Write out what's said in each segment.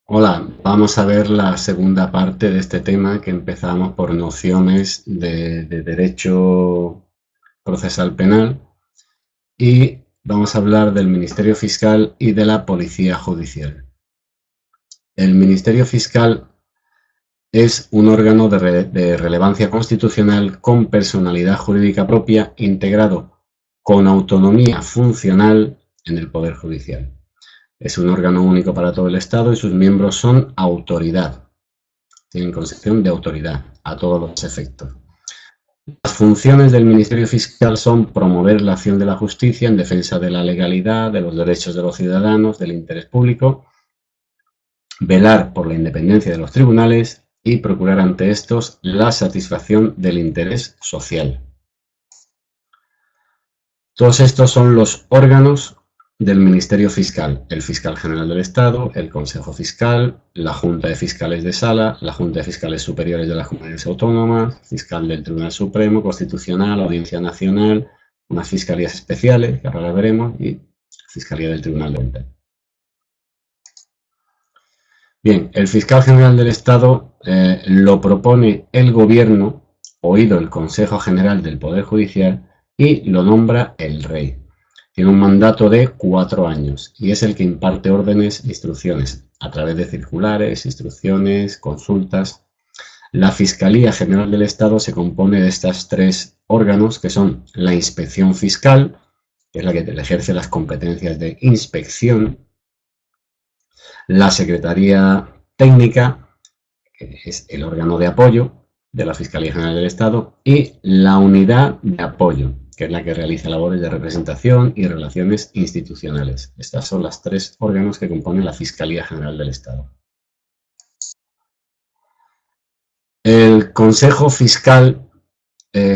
Hola, vamos a ver la segunda parte de este tema que empezamos por nociones de derecho procesal penal y vamos a hablar del Ministerio Fiscal y de la Policía Judicial. El Ministerio Fiscal es un órgano de relevancia constitucional con personalidad jurídica propia integrado con autonomía funcional en el Poder Judicial. Es un órgano único para todo el Estado y sus miembros son autoridad. Tienen concepción de autoridad a todos los efectos. Las funciones del Ministerio Fiscal son promover la acción de la justicia en defensa de la legalidad, de los derechos de los ciudadanos, del interés público, velar por la independencia de los tribunales y procurar ante estos la satisfacción del interés social. Todos estos son los órganos del Ministerio Fiscal: el Fiscal General del Estado, el Consejo Fiscal, la Junta de Fiscales de Sala, la Junta de Fiscales Superiores de las Comunidades Autónomas, Fiscal del Tribunal Supremo, Constitucional, Audiencia Nacional, unas fiscalías especiales, que ahora las veremos, y Fiscalía del Tribunal de Cuentas. Bien, el Fiscal General del Estado lo propone el Gobierno, oído el Consejo General del Poder Judicial, y lo nombra el Rey. Tiene un mandato de 4 años y es el que imparte órdenes e instrucciones a través de circulares, instrucciones, consultas. La Fiscalía General del Estado se compone de estos 3 órganos, que son la Inspección Fiscal, que es la que ejerce las competencias de inspección, la Secretaría Técnica, que es el órgano de apoyo de la Fiscalía General del Estado, y la Unidad de Apoyo, que es la que realiza labores de representación y relaciones institucionales. Estas son las 3 órganos que componen la Fiscalía General del Estado. El Consejo Fiscal,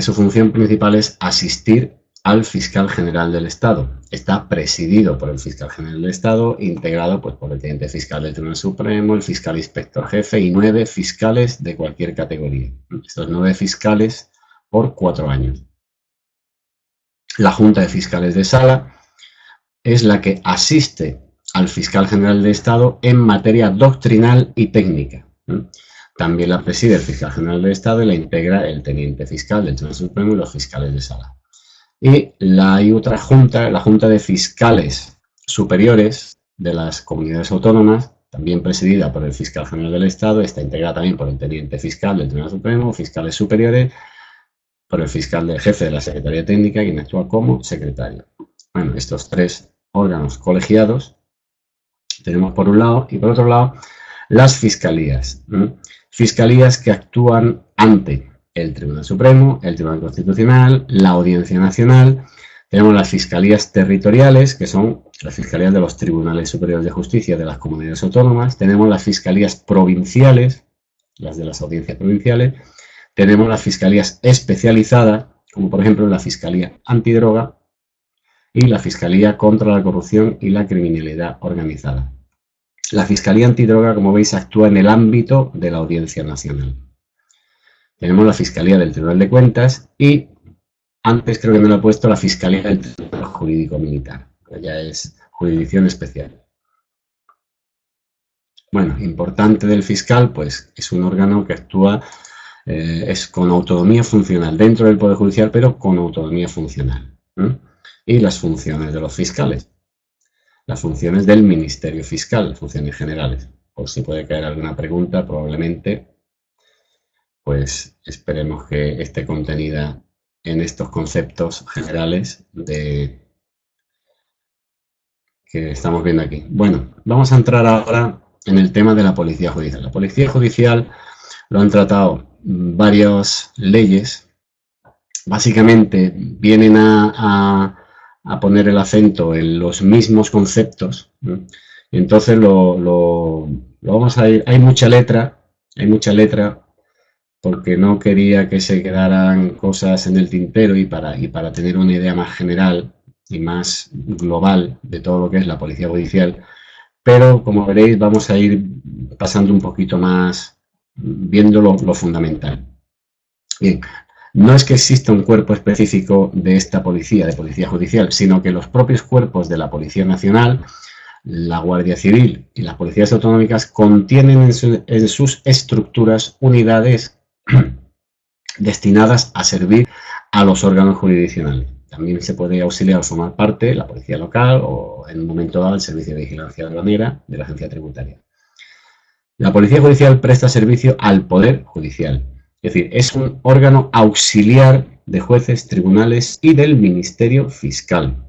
su función principal es asistir al Fiscal General del Estado. Está presidido por el Fiscal General del Estado, integrado pues, por el Teniente Fiscal del Tribunal Supremo, el Fiscal Inspector Jefe y 9 fiscales de cualquier categoría. Estos 9 fiscales por 4 años. La Junta de Fiscales de Sala es la que asiste al Fiscal General del Estado en materia doctrinal y técnica. También la preside el Fiscal General del Estado y la integra el Teniente Fiscal del Tribunal Supremo y los fiscales de sala. Y hay otra junta, la Junta de Fiscales Superiores de las Comunidades Autónomas, también presidida por el Fiscal General del Estado, está integrada también por el Teniente Fiscal del Tribunal Supremo, fiscales superiores, por el fiscal del jefe de la Secretaría Técnica, quien actúa como secretario. Bueno, estos 3 órganos colegiados tenemos por un lado, y por otro lado las fiscalías. Fiscalías que actúan ante el Tribunal Supremo, el Tribunal Constitucional, la Audiencia Nacional. Tenemos las fiscalías territoriales, que son las fiscalías de los Tribunales Superiores de Justicia de las Comunidades Autónomas. Tenemos las fiscalías provinciales, las de las audiencias provinciales. Tenemos las fiscalías especializadas, como por ejemplo la Fiscalía Antidroga y la Fiscalía contra la Corrupción y la Criminalidad Organizada. La Fiscalía Antidroga, como veis, actúa en el ámbito de la Audiencia Nacional. Tenemos la Fiscalía del Tribunal de Cuentas y, antes creo que me lo he puesto, la Fiscalía del Tribunal Jurídico Militar, que ya es jurisdicción especial. Bueno, importante del fiscal, pues es un órgano que actúa es con autonomía funcional dentro del Poder Judicial, pero con autonomía funcional. Y las funciones de los fiscales, las funciones del Ministerio Fiscal, las funciones generales. Por si puede caer alguna pregunta, probablemente, pues esperemos que esté contenida en estos conceptos generales que estamos viendo aquí. Bueno, vamos a entrar ahora en el tema de la Policía Judicial. La Policía Judicial lo han tratado varias leyes. Básicamente vienen a poner el acento en los mismos conceptos. Entonces lo vamos a ir. Hay mucha letra, porque no quería que se quedaran cosas en el tintero y para tener una idea más general y más global de todo lo que es la Policía Judicial. Pero, como veréis, vamos a ir pasando un poquito más, viendo lo fundamental. Bien, no es que exista un cuerpo específico de esta policía, de Policía Judicial, sino que los propios cuerpos de la Policía Nacional, La Guardia Civil y las policías autonómicas contienen en sus estructuras unidades destinadas a servir a los órganos jurisdiccionales. También se puede auxiliar o formar parte la policía local o, en un momento dado, el servicio de vigilancia aduanera de la agencia tributaria. La policía judicial presta servicio al Poder Judicial, es decir, es un órgano auxiliar de jueces, tribunales y del Ministerio Fiscal.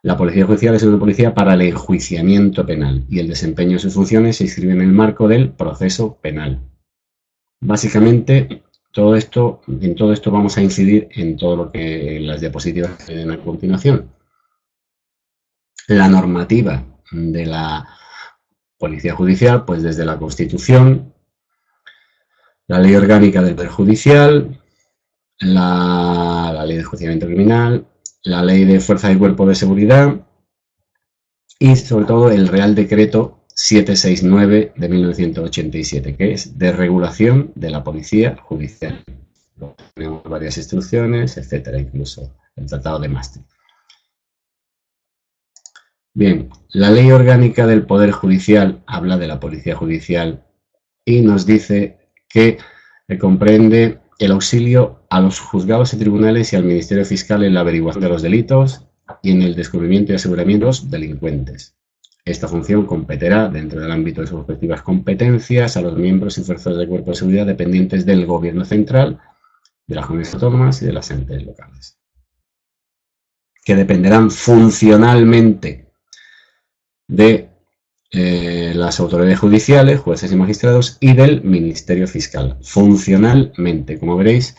La policía judicial es una policía para el enjuiciamiento penal y el desempeño de sus funciones se inscribe en el marco del proceso penal. Básicamente, en todo esto vamos a incidir en todo lo que las diapositivas ven a continuación. La normativa de la Policía Judicial, pues desde la Constitución, la Ley Orgánica del Poder Judicial, la Ley de Enjuiciamiento Criminal, la Ley de Fuerzas y Cuerpos de Seguridad y, sobre todo, el Real Decreto 769 de 1987, que es de regulación de la Policía Judicial. Tenemos varias instrucciones, etcétera, incluso el Tratado de Maastricht. Bien, la Ley Orgánica del Poder Judicial habla de la Policía Judicial y nos dice que comprende el auxilio a los juzgados y tribunales y al Ministerio Fiscal en la averiguación de los delitos y en el descubrimiento y aseguramiento de los delincuentes. Esta función competirá, dentro del ámbito de sus respectivas competencias, a los miembros y fuerzas del Cuerpo de Seguridad dependientes del Gobierno central, de las comunidades autónomas y de las entes locales, que dependerán funcionalmente de las autoridades judiciales, jueces y magistrados, y del Ministerio Fiscal. Funcionalmente, como veréis,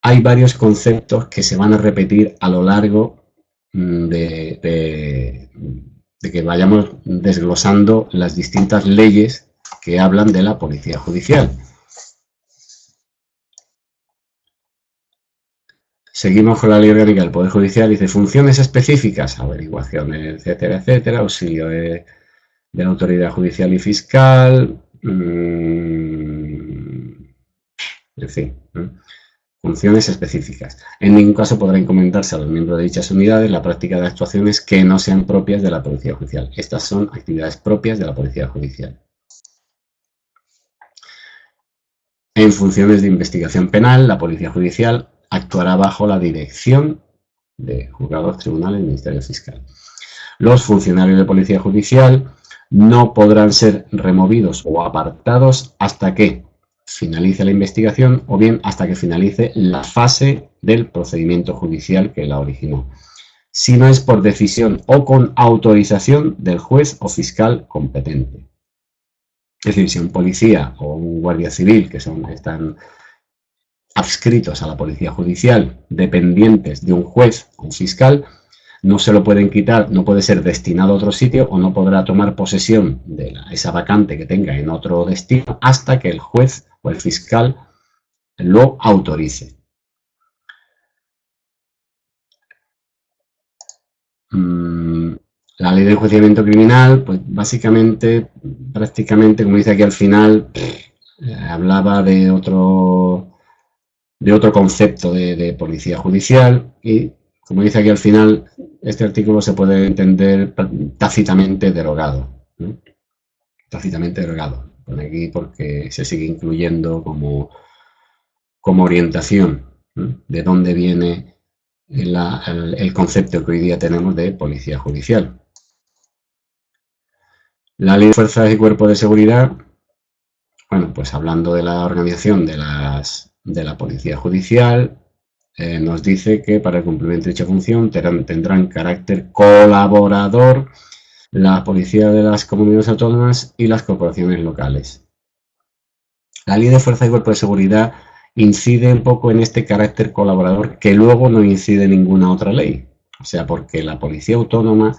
hay varios conceptos que se van a repetir a lo largo de que vayamos desglosando las distintas leyes que hablan de la Policía Judicial. Seguimos con la Ley Orgánica del Poder Judicial. Dice funciones específicas, averiguaciones, etcétera, etcétera, auxilio de la autoridad judicial y fiscal, en fin, funciones específicas. En ningún caso podrá encomendarse a los miembros de dichas unidades la práctica de actuaciones que no sean propias de la Policía Judicial. Estas son actividades propias de la Policía Judicial. En funciones de investigación penal, la Policía Judicial actuará bajo la dirección de juzgados, tribunales y Ministerio Fiscal. Los funcionarios de Policía Judicial no podrán ser removidos o apartados hasta que finalice la investigación o bien hasta que finalice la fase del procedimiento judicial que la originó, si no es por decisión o con autorización del juez o fiscal competente. Es decir, si un policía o un guardia civil que están adscritos a la Policía Judicial, dependientes de un juez o un fiscal, no se lo pueden quitar, no puede ser destinado a otro sitio o no podrá tomar posesión de esa vacante que tenga en otro destino hasta que el juez o el fiscal lo autorice. La ley de enjuiciamiento criminal, pues básicamente, prácticamente, como dice aquí al final, hablaba de otro concepto de policía judicial y, como dice aquí al final, este artículo se puede entender tácitamente derogado, ¿no? Tácitamente derogado. Pone aquí porque se sigue incluyendo como orientación, ¿no? De dónde viene el concepto que hoy día tenemos de policía judicial. La Ley de Fuerzas y Cuerpos de Seguridad, bueno, pues hablando de la organización de la Policía Judicial, nos dice que para el cumplimiento de dicha función tendrán carácter colaborador la Policía de las Comunidades Autónomas y las corporaciones locales. La Ley de Fuerza y Cuerpo de Seguridad incide un poco en este carácter colaborador que luego no incide ninguna otra ley. O sea, porque la Policía Autónoma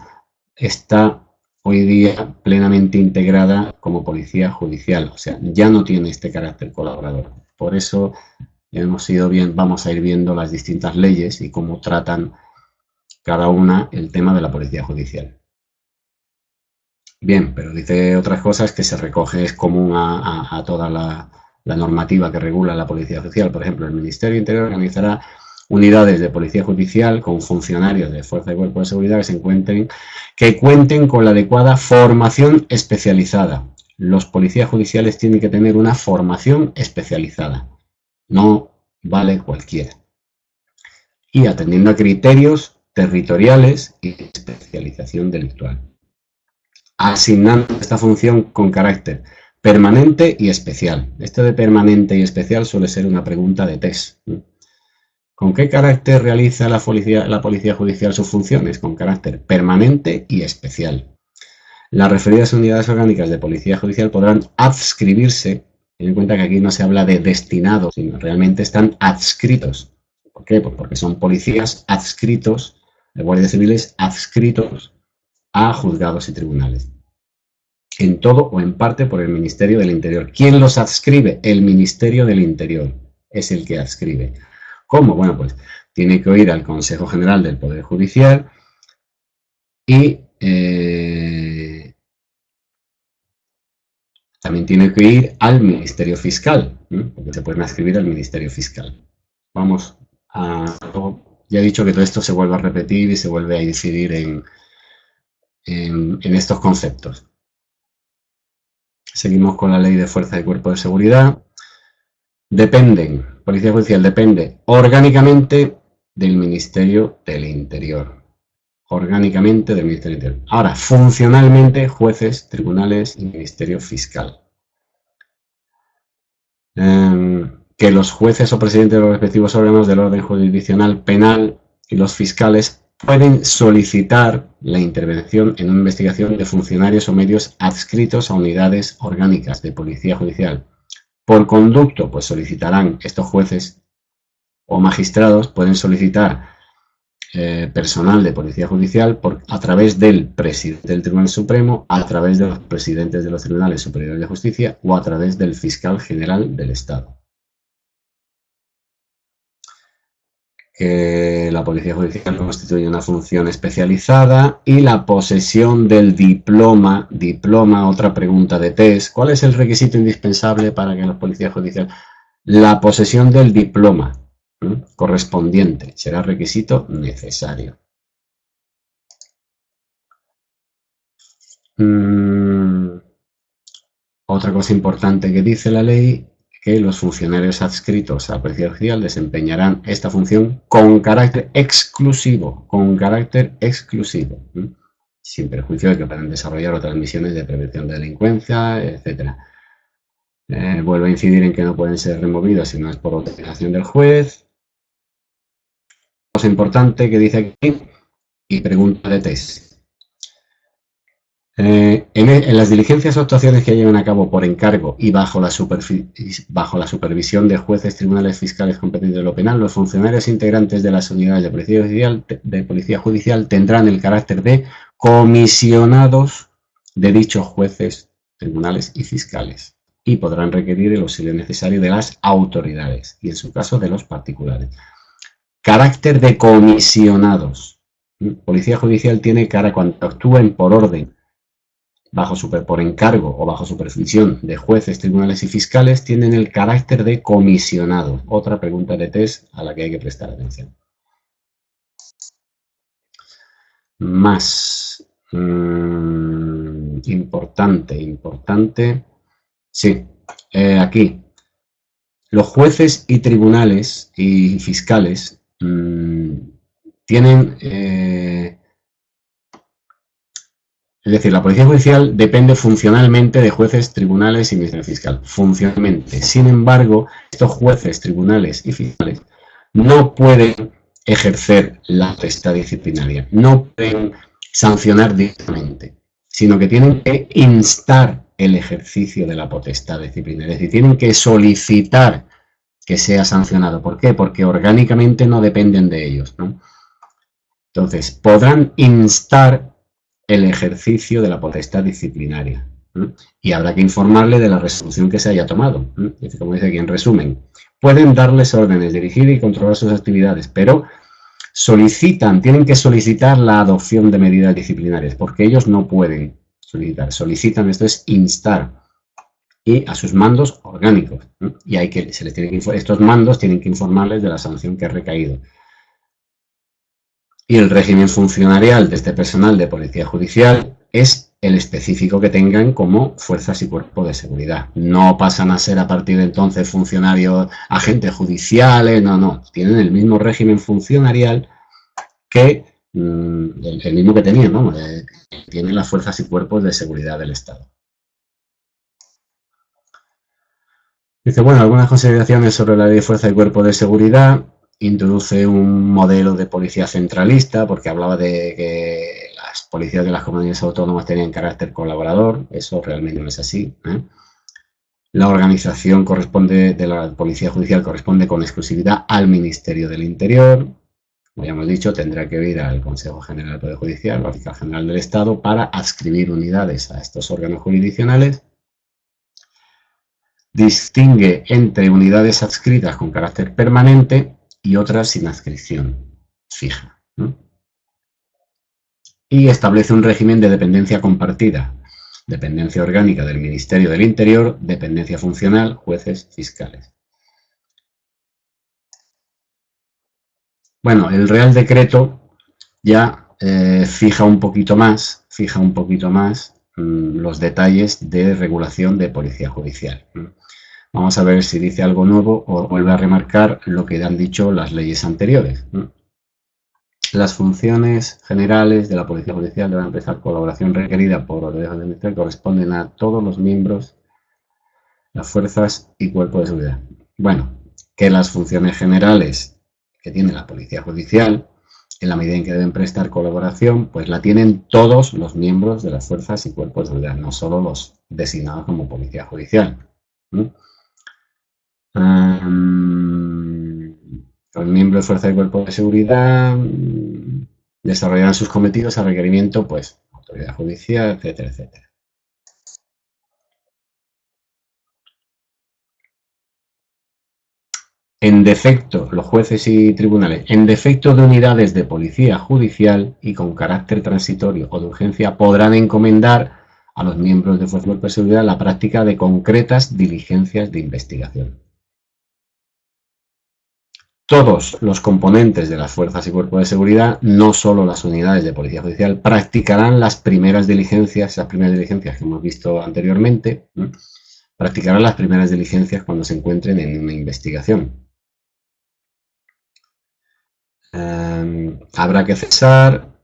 está hoy día plenamente integrada como Policía Judicial. O sea, ya no tiene este carácter colaborador. Por eso vamos a ir viendo las distintas leyes y cómo tratan cada una el tema de la Policía Judicial. Bien, pero dice otras cosas que se recoge, es común a toda la normativa que regula la Policía Judicial. Por ejemplo, el Ministerio de Interior organizará unidades de policía judicial con funcionarios de fuerza y cuerpo de seguridad que cuenten con la adecuada formación especializada. Los policías judiciales tienen que tener una formación especializada. No vale cualquiera. Y atendiendo a criterios territoriales y especialización delictual. Asignando esta función con carácter permanente y especial. Esto de permanente y especial suele ser una pregunta de test. ¿Con qué carácter realiza la policía judicial sus funciones? Con carácter permanente y especial. Las referidas unidades orgánicas de policía judicial podrán adscribirse. Ten en cuenta que aquí no se habla de destinados, sino realmente están adscritos. ¿Por qué? Pues porque son policías adscritos, de guardias civiles adscritos a juzgados y tribunales. En todo o en parte por el Ministerio del Interior. ¿Quién los adscribe? El Ministerio del Interior es el que adscribe. ¿Cómo? Bueno, pues tiene que ir al Consejo General del Poder Judicial y también tiene que ir al Ministerio Fiscal, porque se pueden adscribir al Ministerio Fiscal. Vamos a... Ya he dicho que todo esto se vuelve a repetir y se vuelve a incidir en estos conceptos. Seguimos con la Ley de Fuerza y Cuerpo de Seguridad. Policía Judicial depende orgánicamente del Ministerio del Interior. Orgánicamente del Ministerio del Interior. Ahora, funcionalmente, jueces, tribunales y Ministerio Fiscal. Que los jueces o presidentes de los respectivos órganos del orden jurisdiccional penal y los fiscales pueden solicitar la intervención en una investigación de funcionarios o medios adscritos a unidades orgánicas de policía judicial. Por conducto, pues solicitarán estos jueces o magistrados, pueden solicitar personal de policía judicial a través del presidente del Tribunal Supremo, a través de los presidentes de los tribunales superiores de justicia o a través del fiscal general del Estado. La policía judicial constituye una función especializada y la posesión del diploma, otra pregunta de test. ¿Cuál es el requisito indispensable para que los policías judiciales? La posesión del diploma correspondiente será requisito necesario. Otra cosa importante que dice la ley, que los funcionarios adscritos a la policía judicial desempeñarán esta función con carácter exclusivo, sin perjuicio de que puedan desarrollar otras misiones de prevención de delincuencia, etc. Vuelvo a incidir en que no pueden ser removidos si no es por autorización del juez. Cosa importante que dice aquí, y pregunta de test. En las diligencias o actuaciones que lleven a cabo por encargo y bajo la supervisión de jueces, tribunales, fiscales competentes de lo penal, los funcionarios integrantes de las unidades de policía judicial tendrán el carácter de comisionados de dichos jueces, tribunales y fiscales y podrán requerir el auxilio necesario de las autoridades y en su caso de los particulares. Carácter de comisionados. Policía judicial tiene cuando actúen por orden, por encargo o bajo supervisión de jueces, tribunales y fiscales, tienen el carácter de comisionados. Otra pregunta de test a la que hay que prestar atención. Más importante. Sí, aquí. Los jueces y tribunales y fiscales tienen... Es decir, la policía judicial depende funcionalmente de jueces, tribunales y ministerio fiscal. Funcionalmente. Sin embargo, estos jueces, tribunales y fiscales no pueden ejercer la potestad disciplinaria, no pueden sancionar directamente, sino que tienen que instar el ejercicio de la potestad disciplinaria. Es decir, tienen que solicitar que sea sancionado. ¿Por qué? Porque orgánicamente no dependen de ellos, ¿no? Entonces, podrán instar el ejercicio de la potestad disciplinaria y habrá que informarle de la resolución que se haya tomado. Como dice aquí en resumen, pueden darles órdenes, dirigir y controlar sus actividades, pero tienen que solicitar la adopción de medidas disciplinarias porque ellos no pueden solicitan, esto es instar, y a sus mandos orgánicos y estos mandos tienen que informarles de la sanción que ha recaído. Y el régimen funcionarial de este personal de policía judicial es el específico que tengan como fuerzas y cuerpos de seguridad. No pasan a ser a partir de entonces funcionarios, agentes judiciales, no. Tienen el mismo régimen funcionarial que el mismo que tenían, ¿no? Tienen las fuerzas y cuerpos de seguridad del Estado. Dice, bueno, algunas consideraciones sobre la ley de fuerza y cuerpo de seguridad. Introduce un modelo de policía centralista, porque hablaba de que las policías de las comunidades autónomas tenían carácter colaborador. Eso realmente no es así, ¿eh? La organización de la Policía Judicial corresponde con exclusividad al Ministerio del Interior. Como ya hemos dicho, tendrá que ir al Consejo General del Poder Judicial, al Fiscal General del Estado, para adscribir unidades a estos órganos jurisdiccionales. Distingue entre unidades adscritas con carácter permanente y otras sin adscripción fija, ¿no? Y establece un régimen de dependencia compartida, dependencia orgánica del Ministerio del Interior, dependencia funcional, jueces, fiscales. Bueno, el Real Decreto ya fija un poquito más los detalles de regulación de policía judicial. Vamos a ver si dice algo nuevo o vuelve a remarcar lo que han dicho las leyes anteriores. Las funciones generales de la Policía Judicial deben empezar colaboración requerida por los derechos del Ministerio corresponden a todos los miembros, las fuerzas y cuerpos de seguridad. Bueno, que las funciones generales que tiene la Policía Judicial, en la medida en que deben prestar colaboración, pues la tienen todos los miembros de las fuerzas y cuerpos de seguridad, no solo los designados como Policía Judicial. Los miembros de fuerza y cuerpo de seguridad desarrollarán sus cometidos a requerimiento, pues, autoridad judicial, etcétera, etcétera. En defecto, los jueces y tribunales, en defecto de unidades de policía judicial y con carácter transitorio o de urgencia, podrán encomendar a los miembros de fuerza y cuerpo de seguridad la práctica de concretas diligencias de investigación. Todos los componentes de las fuerzas y cuerpos de seguridad, no solo las unidades de policía judicial, practicarán las primeras diligencias que hemos visto anteriormente, ¿no? Practicarán las primeras diligencias cuando se encuentren en una investigación. Habrá que cesar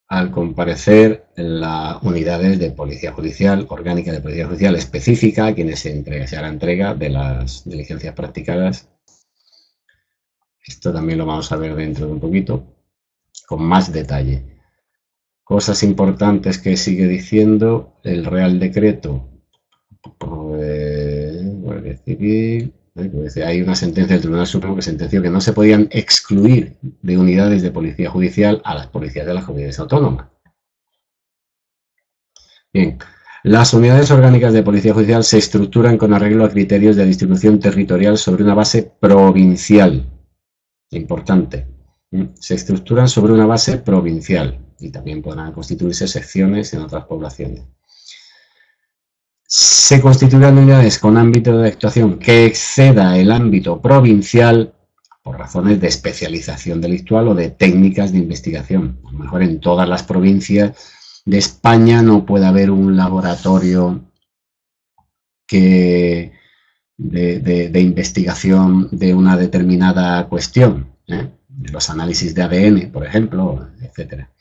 al comparecer en las unidades de policía judicial, orgánica de policía judicial específica, a quienes se hará entrega de las diligencias practicadas. Esto también lo vamos a ver dentro de un poquito, con más detalle. Cosas importantes que sigue diciendo el Real Decreto. Guardia Civil. Hay una sentencia del Tribunal Supremo que sentenció que no se podían excluir de unidades de policía judicial a las policías de las comunidades autónomas. Bien, las unidades orgánicas de policía judicial se estructuran con arreglo a criterios de distribución territorial sobre una base provincial. Importante. Se estructuran sobre una base provincial y también podrán constituirse secciones en otras poblaciones. Se constituirán unidades con ámbito de actuación que exceda el ámbito provincial por razones de especialización delictual o de técnicas de investigación. A lo mejor en todas las provincias de España no puede haber un laboratorio de investigación de una determinada cuestión, de los análisis de ADN, por ejemplo, etcétera.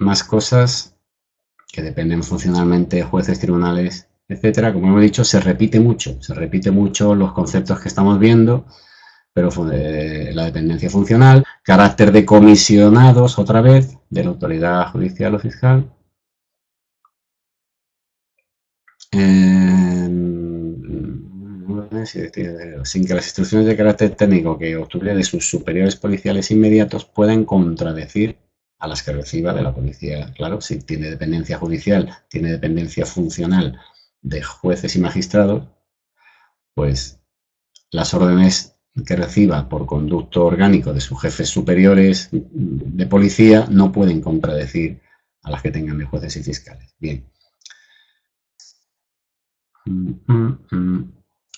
Más cosas que dependen funcionalmente de jueces, tribunales, etcétera. Como hemos dicho, se repite mucho los conceptos que estamos viendo, pero la dependencia funcional, carácter de comisionados, otra vez, de la autoridad judicial o fiscal. Sin que las instrucciones de carácter técnico que obtuviera de sus superiores policiales inmediatos puedan contradecir a las que reciba de la policía. Claro, si tiene dependencia judicial, tiene dependencia funcional de jueces y magistrados, pues las órdenes que reciba por conducto orgánico de sus jefes superiores de policía no pueden contradecir a las que tengan de jueces y fiscales. Bien.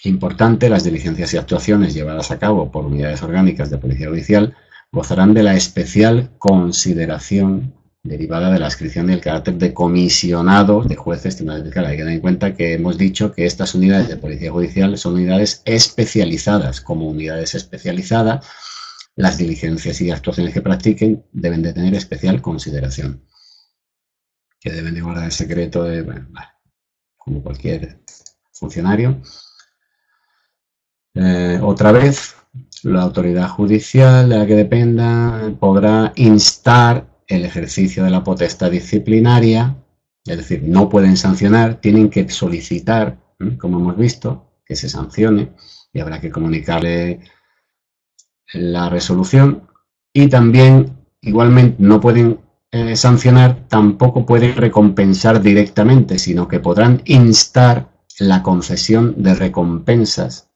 Importante, las diligencias y actuaciones llevadas a cabo por unidades orgánicas de Policía Judicial gozarán de la especial consideración derivada de la adscripción del carácter de comisionado de jueces tribunales fiscales. Hay que tener en cuenta que hemos dicho que estas unidades de Policía Judicial son unidades especializadas. Como unidades especializadas, las diligencias y actuaciones que practiquen deben de tener especial consideración, que deben de guardar el secreto de, bueno, como cualquier funcionario. Otra vez, la autoridad judicial de la que dependa podrá instar el ejercicio de la potestad disciplinaria, es decir, no pueden sancionar, tienen que solicitar, como hemos visto, que se sancione y habrá que comunicarle la resolución, y también, igualmente, no pueden sancionar, tampoco pueden recompensar directamente, sino que podrán instar la concesión de recompensas.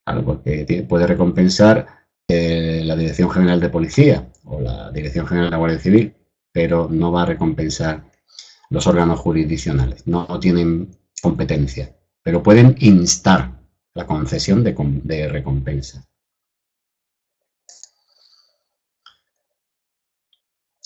Claro, porque puede recompensar la Dirección General de Policía o la Dirección General de la Guardia Civil, pero no va a recompensar los órganos jurisdiccionales, no tienen competencia, pero pueden instar la concesión de recompensa.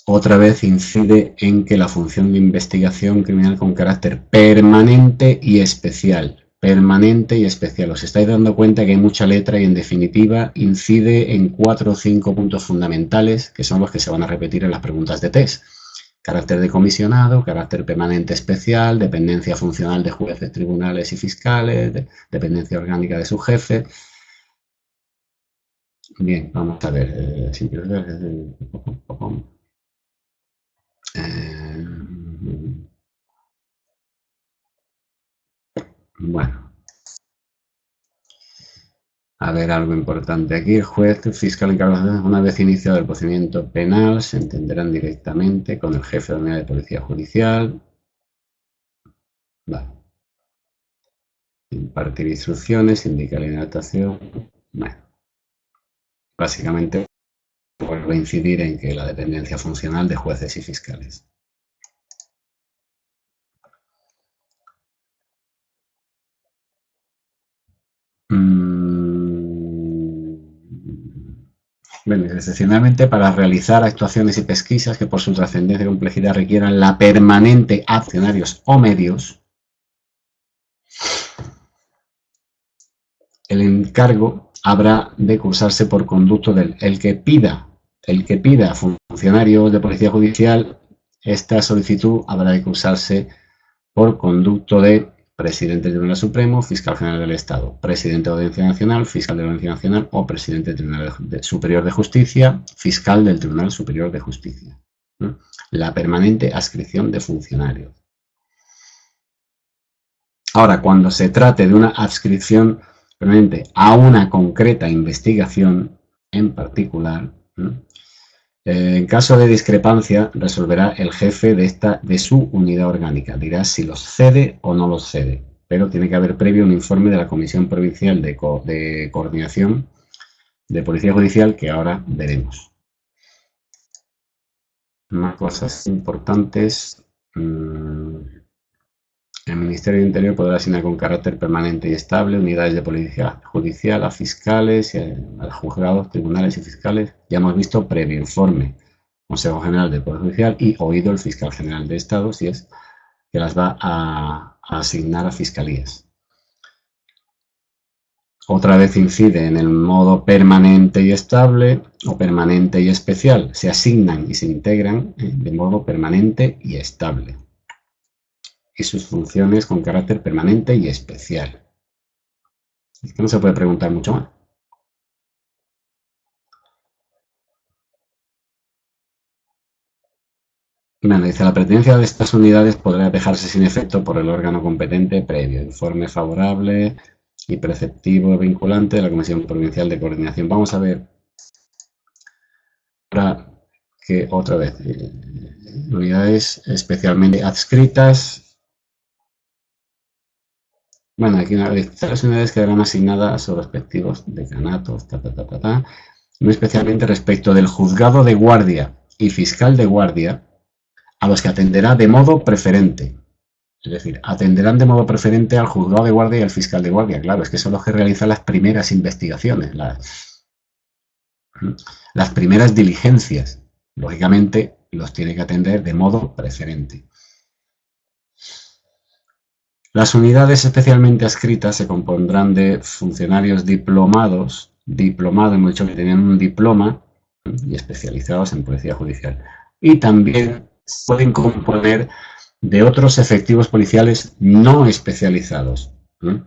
Otra vez incide en que la función de investigación criminal con carácter permanente y especial. Permanente y especial. Os estáis dando cuenta que hay mucha letra y, en definitiva, incide en 4 o 5 puntos fundamentales que son los que se van a repetir en las preguntas de test. Carácter de comisionado, carácter permanente especial, dependencia funcional de jueces, tribunales y fiscales, dependencia orgánica de su jefe. Bien, vamos a ver. Bueno, a ver, algo importante aquí. El juez, el fiscal encargado, una vez iniciado el procedimiento penal, se entenderán directamente con el jefe de la unidad de policía judicial. Vale. Impartir instrucciones, indicar la inhabilitación. Bueno, básicamente vuelvo a incidir en que la dependencia funcional de jueces y fiscales. Bueno, excepcionalmente para realizar actuaciones y pesquisas que por su trascendencia y complejidad requieran la permanente accionarios o medios, el encargo habrá de cursarse por conducto del el que pida funcionarios de policía judicial. Esta solicitud habrá de cursarse por conducto de presidente del Tribunal Supremo, fiscal general del Estado, presidente de la Audiencia Nacional, fiscal de la Audiencia Nacional o presidente del Tribunal Superior de Justicia, fiscal del Tribunal Superior de Justicia. La permanente adscripción de funcionarios. Ahora, cuando se trate de una adscripción permanente a una concreta investigación en particular, en caso de discrepancia, resolverá el jefe de su unidad orgánica. Dirá si los cede o no los cede, pero tiene que haber previo un informe de la Comisión Provincial de Coordinación de Policía Judicial, que ahora veremos. Más cosas importantes. El Ministerio del Interior podrá asignar con carácter permanente y estable unidades de policía judicial a fiscales, a juzgados, tribunales y fiscales. Ya hemos visto previo informe Consejo General del Poder Judicial y oído el fiscal general de Estado, si es que las va a asignar a fiscalías. Otra vez incide en el modo permanente y estable o permanente y especial. Se asignan y se integran de modo permanente y estable. Y sus funciones con carácter permanente y especial. Es que no se puede preguntar mucho más. Bueno, dice, la pertenencia de estas unidades podrá dejarse sin efecto por el órgano competente previo informe favorable y preceptivo vinculante de la Comisión Provincial de Coordinación. Vamos a ver ahora que otra vez, unidades especialmente adscritas. Bueno, aquí las unidades quedarán asignadas a sus respectivos decanatos, muy especialmente respecto del juzgado de guardia y fiscal de guardia, a los que atenderá de modo preferente Es decir, atenderán de modo preferente al juzgado de guardia y al fiscal de guardia. Claro, es que son los que realizan las primeras investigaciones, las primeras diligencias. Lógicamente, los tiene que atender de modo preferente. Las unidades especialmente adscritas se compondrán de funcionarios diplomados, hemos dicho que tenían un diploma, y especializados en policía judicial. Y también pueden componer de otros efectivos policiales no especializados. O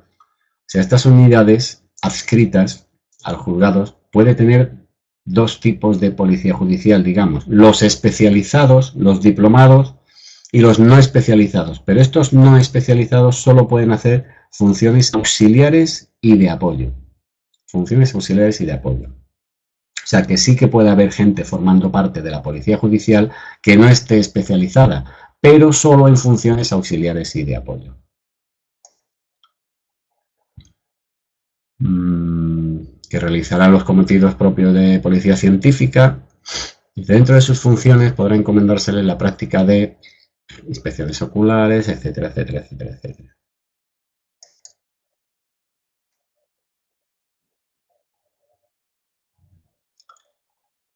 sea, estas unidades adscritas al juzgado puede tener dos tipos de policía judicial, digamos, los especializados, los diplomados y los no especializados. Pero estos no especializados solo pueden hacer funciones auxiliares y de apoyo. Funciones auxiliares y de apoyo. O sea, que sí que puede haber gente formando parte de la policía judicial que no esté especializada, pero solo en funciones auxiliares y de apoyo. Que realizará los cometidos propios de policía científica. Y dentro de sus funciones podrá encomendársele la práctica de inspecciones oculares, etcétera, etcétera, etcétera, etcétera.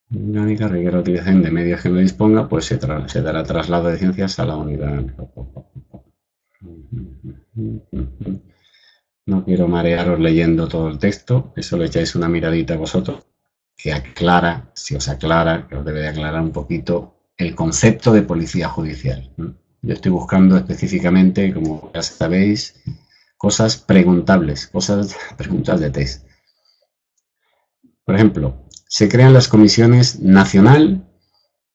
Dinámica, requiere la utilización de medios que no disponga, pues se dará traslado de ciencias a la unidad. No quiero marearos leyendo todo el texto, eso le echáis una miradita a vosotros, que aclara, si os aclara, que os debe de aclarar un poquito el concepto de policía judicial. Yo estoy buscando específicamente, como ya sabéis, cosas preguntables, preguntas de test. Por ejemplo, se crean las comisiones nacional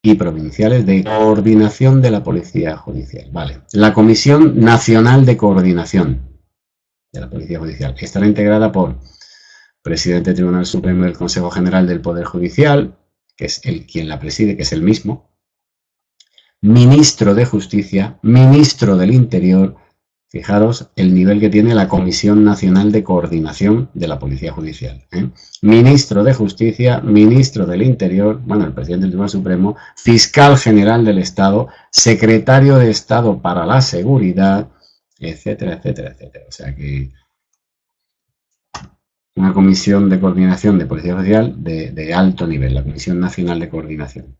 y provinciales de coordinación de la policía judicial. Vale. La Comisión Nacional de Coordinación de la Policía Judicial estará integrada por presidente del Tribunal Supremo del Consejo General del Poder Judicial, que es quien la preside, que es el mismo, ministro de Justicia, ministro del Interior. Fijaros el nivel que tiene la Comisión Nacional de Coordinación de la Policía Judicial. Ministro de Justicia, ministro del Interior, bueno, el presidente del Tribunal Supremo, fiscal general del Estado, secretario de Estado para la Seguridad, etcétera, etcétera, etcétera. O sea que una comisión de coordinación de Policía Judicial de alto nivel, la Comisión Nacional de Coordinación.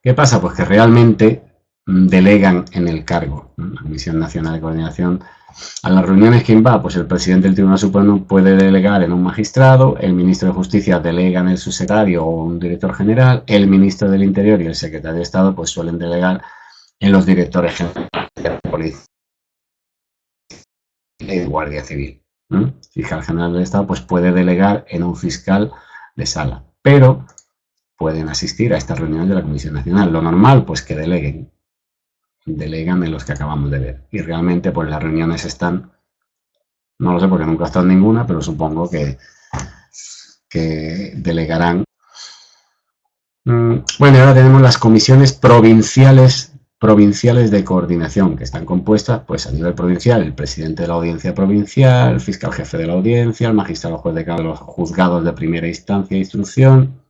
¿Qué pasa? Pues que realmente delegan en el cargo. La Comisión Nacional de Coordinación. A las reuniones, ¿quién va? Pues el presidente del Tribunal Supremo puede delegar en un magistrado, el ministro de Justicia delega en el subsecretario o un director general, el ministro del Interior y el secretario de Estado pues suelen delegar en los directores generales de la policía y guardia civil. Fiscal general del Estado pues puede delegar en un fiscal de sala, pero pueden asistir a estas reuniones de la Comisión Nacional. Lo normal, pues que delegan en los que acabamos de ver. Y realmente, pues las reuniones están, no lo sé porque nunca he estado en ninguna, pero supongo que delegarán. Bueno, y ahora tenemos las comisiones provinciales de coordinación, que están compuestas, pues a nivel provincial, el presidente de la audiencia provincial, el fiscal jefe de la audiencia, el magistrado juez de cada de los juzgados de primera instancia e instrucción,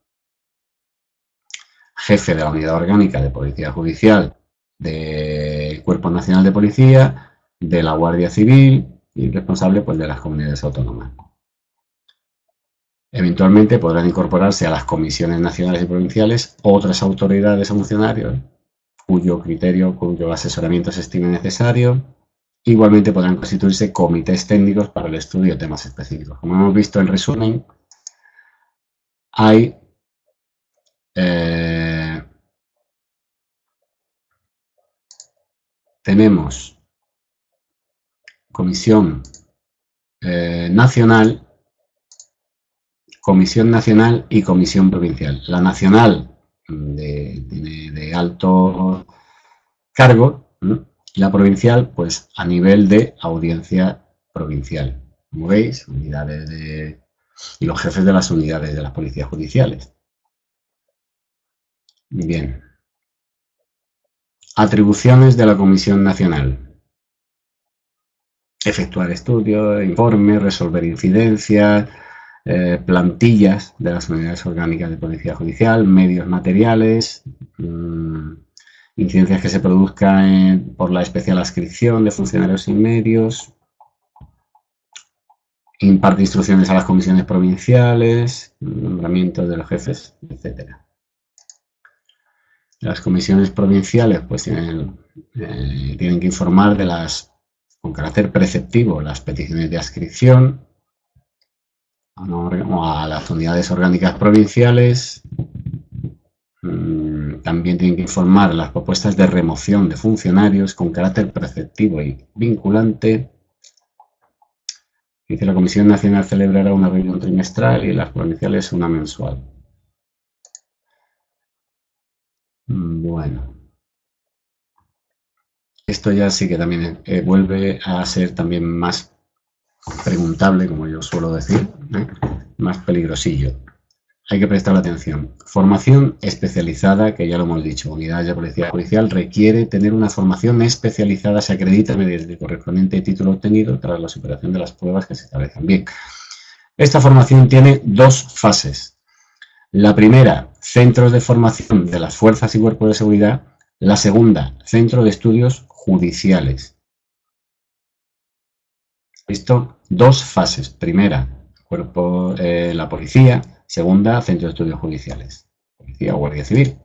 jefe de la unidad orgánica de policía judicial del Cuerpo Nacional de Policía, de la Guardia Civil y responsable pues, de las comunidades autónomas. Eventualmente podrán incorporarse a las comisiones nacionales y provinciales otras autoridades o funcionarios cuyo asesoramiento se estime necesario. Igualmente podrán constituirse comités técnicos para el estudio de temas específicos. Como hemos visto en resumen, hay tenemos Comisión Nacional y Comisión Provincial. La nacional de alto cargo, y la provincial, pues a nivel de audiencia provincial. Como veis, unidades y los jefes de las unidades de las policías judiciales. Bien. Atribuciones de la Comisión Nacional. Efectuar estudios, informes, resolver incidencias, plantillas de las unidades orgánicas de policía judicial, medios materiales, incidencias que se produzcan por la especial adscripción de funcionarios y medios, imparte instrucciones a las comisiones provinciales, nombramientos de los jefes, etc. Las comisiones provinciales pues tienen que informar de con carácter preceptivo, las peticiones de adscripción a las unidades orgánicas provinciales. También tienen que informar las propuestas de remoción de funcionarios con carácter preceptivo y vinculante. Dice: la Comisión Nacional celebrará una reunión trimestral y las provinciales una mensual. Bueno. Esto ya sí que también vuelve a ser también más preguntable, como yo suelo decir, más peligrosillo. Hay que prestar atención. Formación especializada, que ya lo hemos dicho, unidades de policía judicial requiere tener una formación especializada, se acredita mediante el correspondiente título obtenido tras la superación de las pruebas que se establezcan. Bien, esta formación tiene dos fases. La primera, centros de formación de las fuerzas y cuerpos de seguridad. La segunda, centro de estudios judiciales. ¿Listo? Dos fases. Primera, la policía. Segunda, centro de estudios judiciales. Policía o Guardia Civil.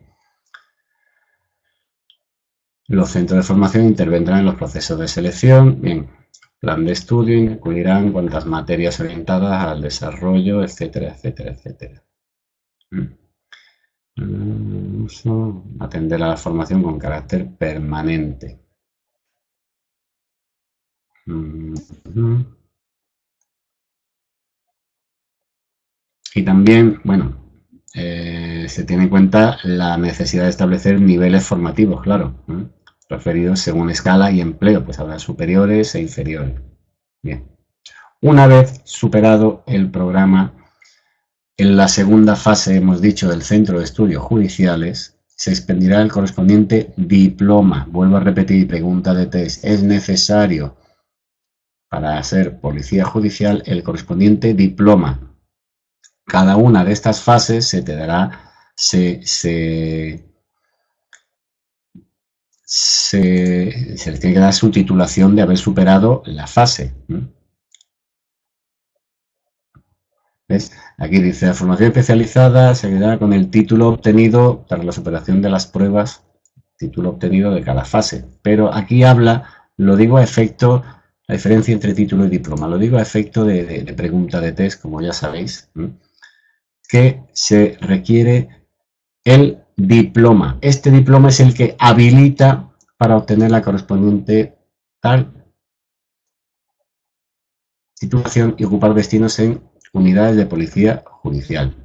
Los centros de formación intervendrán en los procesos de selección. Bien, plan de estudio, incluirán cuantas materias orientadas al desarrollo, etcétera, etcétera, etcétera. Atender a la formación con carácter permanente. Y también, bueno, se tiene en cuenta la necesidad de establecer niveles formativos, claro, referidos según escala y empleo, pues habrá superiores e inferiores. Bien. Una vez superado el programa, en la segunda fase, hemos dicho, del Centro de Estudios Judiciales, se expedirá el correspondiente diploma. Vuelvo a repetir, pregunta de test: ¿es necesario para ser policía judicial el correspondiente diploma? Cada una de estas fases se te dará, se les tiene que dar su titulación de haber superado la fase. ¿Ves? Aquí dice: la formación especializada se dará con el título obtenido tras la superación de las pruebas, título obtenido de cada fase. Pero aquí habla, lo digo a efecto, la diferencia entre título y diploma, lo digo a efecto de pregunta de test, como ya sabéis, que se requiere el diploma. Este diploma es el que habilita para obtener la correspondiente tal titulación y ocupar destinos en unidades de policía judicial.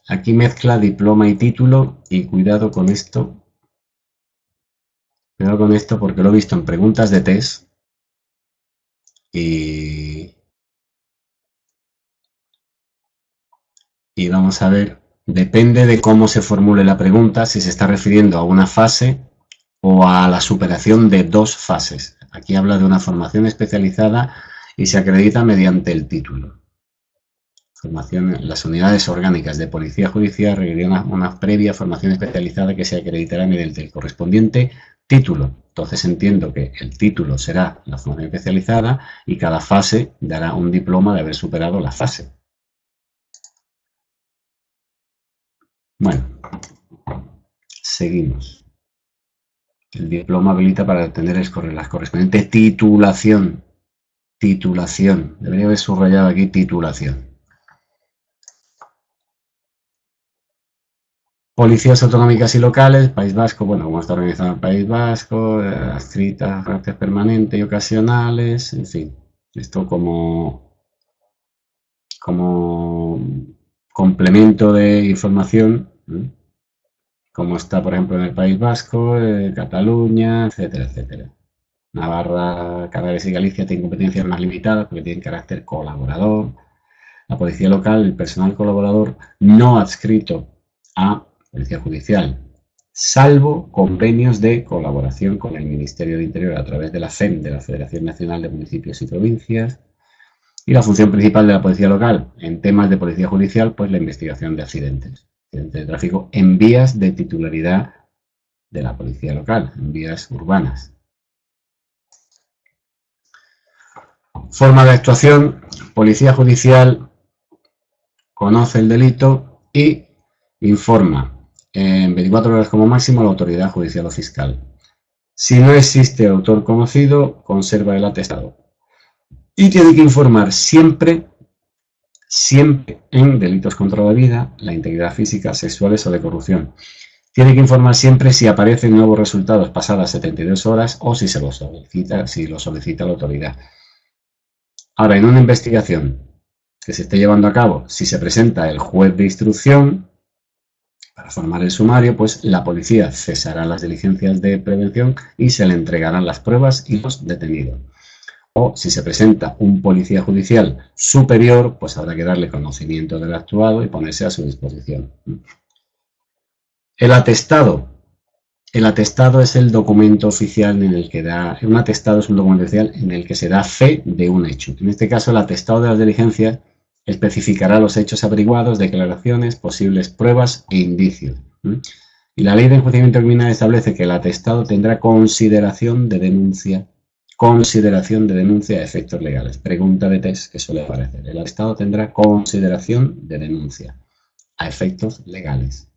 Aquí mezcla diploma y título, y cuidado con esto. Cuidado con esto porque lo he visto en preguntas de test y vamos a ver, depende de cómo se formule la pregunta, si se está refiriendo a una fase o a la superación de dos fases. Aquí habla de una formación especializada y se acredita mediante el título. Formación, las unidades orgánicas de policía judicial requerirán una previa formación especializada que se acreditará mediante el correspondiente título. Entonces entiendo que el título será la formación especializada y cada fase dará un diploma de haber superado la fase. Bueno, seguimos. El diploma habilita para obtener la correspondiente titulación. Titulación. Debería haber subrayado aquí titulación. Policías autonómicas y locales, País Vasco, bueno, como está organizado el País Vasco, adscritas, carácter permanente y ocasionales, en fin. Esto como complemento de información, como está, por ejemplo, en el País Vasco, Cataluña, etcétera, etcétera. Navarra, Canarias y Galicia tienen competencias más limitadas porque tienen carácter colaborador. La policía local, el personal colaborador no adscrito a policía judicial, salvo convenios de colaboración con el Ministerio de Interior a través de la FEM, de la Federación Nacional de Municipios y Provincias. Y la función principal de la policía local en temas de policía judicial, pues la investigación de accidentes. accidente de tráfico en vías de titularidad de la policía local, en vías urbanas. Forma de actuación: policía judicial conoce el delito y informa en 24 horas como máximo a la autoridad judicial o fiscal. Si no existe autor conocido, conserva el atestado. Y tiene que informar siempre en delitos contra la vida, la integridad física, sexuales o de corrupción. Tiene que informar siempre si aparecen nuevos resultados pasadas 72 horas o si lo solicita la autoridad. Ahora, en una investigación que se esté llevando a cabo, si se presenta el juez de instrucción para formar el sumario, pues la policía cesará las diligencias de prevención y se le entregarán las pruebas y los detenidos. O si se presenta un policía judicial superior, pues habrá que darle conocimiento del actuado y ponerse a su disposición. El atestado. El atestado es el documento oficial en el que un atestado es un documento oficial en el que se da fe de un hecho. En este caso, el atestado de las diligencias especificará los hechos averiguados, declaraciones, posibles pruebas e indicios. Y la ley de enjuiciamiento criminal establece que el atestado tendrá consideración de denuncia a efectos legales. Pregunta de test que suele aparecer. El atestado tendrá consideración de denuncia a efectos legales.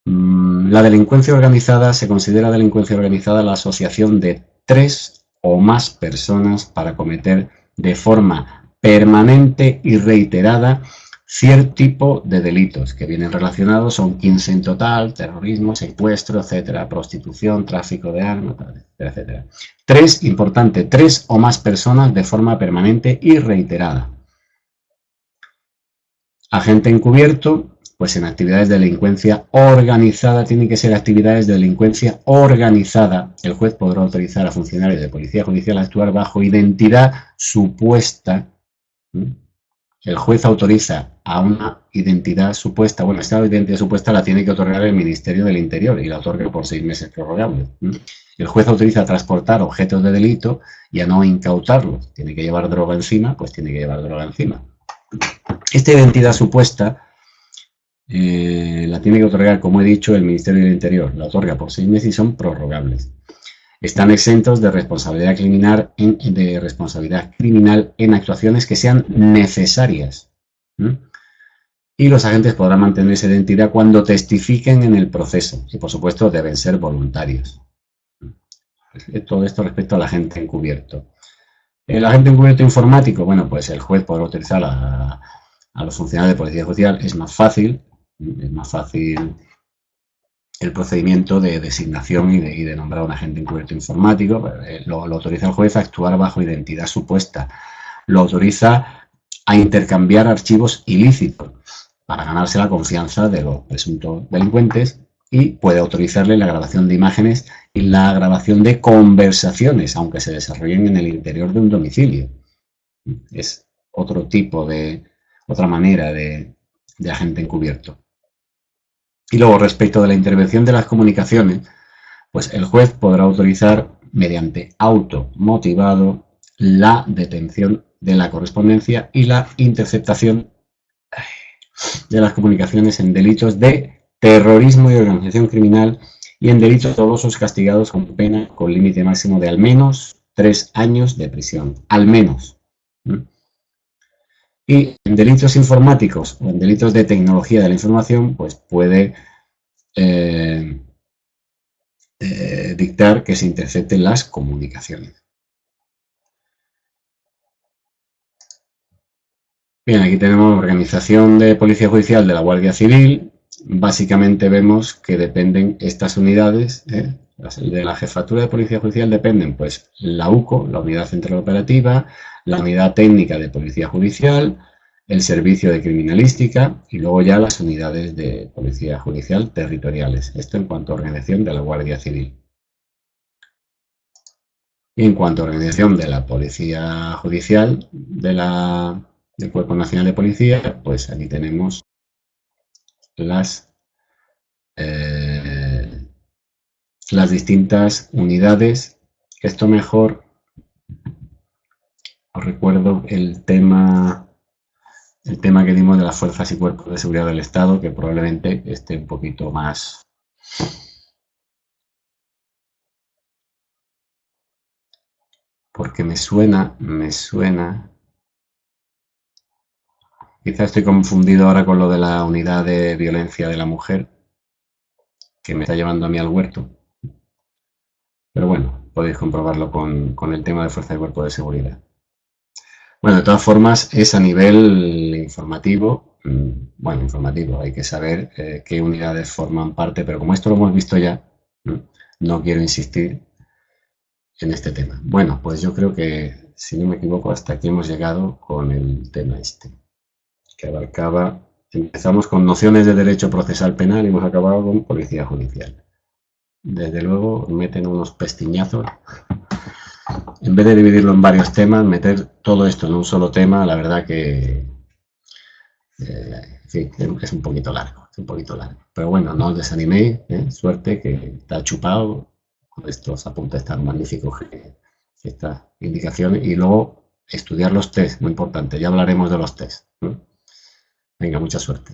La delincuencia organizada: se considera delincuencia organizada la asociación de 3 o más personas para cometer de forma permanente y reiterada cierto tipo de delitos que vienen relacionados, son 15 en total: terrorismo, secuestro, etcétera, prostitución, tráfico de armas, etcétera. 3, importante, 3 o más personas de forma permanente y reiterada. Agente encubierto: pues en actividades de delincuencia organizada, tienen que ser actividades de delincuencia organizada. El juez podrá autorizar a funcionarios de policía judicial a actuar bajo identidad supuesta. El juez autoriza a una identidad supuesta. Bueno, esta identidad supuesta la tiene que otorgar el Ministerio del Interior y la otorga por 6 meses prorrogables. El juez autoriza a transportar objetos de delito y a no incautarlos. Tiene que llevar droga encima, pues tiene que llevar droga encima. Esta identidad supuesta la tiene que otorgar, como he dicho, el Ministerio del Interior. La otorga por 6 meses y son prorrogables. Están exentos de responsabilidad criminal en actuaciones que sean necesarias. Y los agentes podrán mantener esa identidad cuando testifiquen en el proceso. Y, por supuesto, deben ser voluntarios. Todo esto respecto al agente encubierto. El agente encubierto informático: bueno, pues el juez podrá utilizar a los funcionarios de policía judicial. Es más fácil el procedimiento de designación y de nombrar a un agente encubierto informático. Lo autoriza el juez a actuar bajo identidad supuesta. Lo autoriza a intercambiar archivos ilícitos para ganarse la confianza de los presuntos delincuentes, y puede autorizarle la grabación de imágenes y la grabación de conversaciones, aunque se desarrollen en el interior de un domicilio. Es otra manera de agente encubierto. Y luego, respecto de la intervención de las comunicaciones, pues el juez podrá autorizar mediante auto motivado la detención de la correspondencia y la interceptación de las comunicaciones en delitos de terrorismo y organización criminal y en delitos dolosos castigados con pena con límite máximo de al menos 3 años de prisión. Al menos. Y en delitos informáticos o en delitos de tecnología de la información, pues puede dictar que se intercepten las comunicaciones. Bien, aquí tenemos organización de policía judicial de la Guardia Civil. Básicamente vemos que dependen estas unidades, de la jefatura de policía judicial dependen pues la UCO, la Unidad Central Operativa, la Unidad Técnica de Policía Judicial, el Servicio de Criminalística y luego ya las unidades de policía judicial territoriales. Esto en cuanto a organización de la Guardia Civil. Y en cuanto a organización de la Policía Judicial del Cuerpo Nacional de Policía, pues aquí tenemos las distintas unidades. Esto mejor, os recuerdo el tema el tema que dimos de las fuerzas y cuerpos de seguridad del Estado, que probablemente esté un poquito más... Porque me suena... Quizás estoy confundido ahora con lo de la unidad de violencia de la mujer, que me está llevando a mí al huerto. Pero bueno, podéis comprobarlo con el tema de fuerza y cuerpo de seguridad. Bueno, de todas formas, es a nivel informativo. Bueno, informativo, hay que saber qué unidades forman parte, pero como esto lo hemos visto ya, no quiero insistir en este tema. Bueno, pues yo creo que, si no me equivoco, hasta aquí hemos llegado con el tema este, que abarcaba, empezamos con nociones de derecho procesal penal y hemos acabado con policía judicial. Desde luego, meten unos pestiñazos. En vez de dividirlo en varios temas, meter todo esto en un solo tema, la verdad que sí, es un poquito largo, es un poquito largo. Pero bueno, no os desaniméis, suerte que está chupado con estos apuntes tan magníficos estas indicaciones y luego estudiar los test, muy importante, ya hablaremos de los test. Venga, mucha suerte.